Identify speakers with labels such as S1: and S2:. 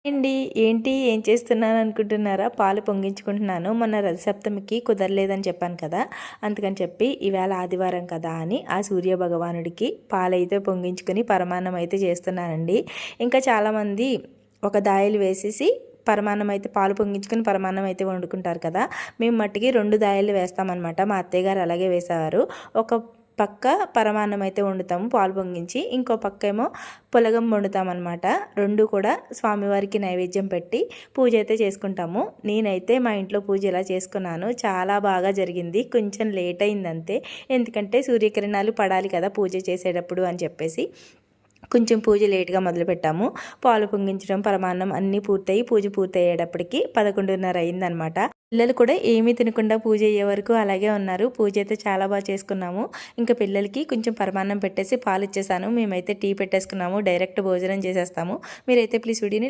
S1: అండి ఏంటి ఏం చేస్తున్నాను అనుకుంటున్నారా? పాలు పొంగించుకుంటున్నాను. మొన్న రథసప్తమికి కుదరలేదని చెప్పాను కదా, అందుకని చెప్పి ఈవేళ ఆదివారం కదా అని ఆ సూర్య భగవానుడికి పాలైతే పొంగించుకొని పరమాన్నం అయితే చేస్తున్నానండి. ఇంకా చాలామంది ఒక దాయలు వేసేసి పరమాన్నం అయితే పాలు పొంగించుకొని పరమాన్నం అయితే వండుకుంటారు కదా, మేము మట్టికి 2 దాయలు వేస్తామన్నమాట. మా అత్తయ్య గారు అలాగే వేసేవారు. ఒక పక్క పరమాన్నం అయితే వండుతాము పాలు పొంగించి, ఇంకో పక్క ఏమో పులగం వండుతామన్నమాట. రెండు కూడా స్వామివారికి నైవేద్యం పెట్టి పూజ అయితే చేసుకుంటాము. నేనైతే మా ఇంట్లో పూజ ఇలా చేసుకున్నాను. చాలా బాగా జరిగింది. కొంచెం లేట్ అయింది అంతే, ఎందుకంటే సూర్యకిరణాలు పడాలి కదా పూజ చేసేటప్పుడు అని చెప్పేసి కొంచెం పూజ లేట్గా మొదలుపెట్టాము. పాలు పొంగించడం పరమాన్నం అన్నీ పూర్తయి పూజ పూర్తయ్యేటప్పటికి 11:30 అయిందనమాట. పిల్లలు కూడా ఏమీ తినకుండా పూజ అయ్యే వరకు అలాగే ఉన్నారు. పూజ అయితే చాలా బాగా చేసుకున్నాము. ఇంకా పిల్లలకి కొంచెం పరమాన్నం పెట్టేసి పాలు ఇచ్చేసాను. మేమైతే టీ పెట్టేసుకున్నాము. డైరెక్ట్ భోజనం చేసేస్తాము. మీరైతే ప్లీజ్ వీడియోని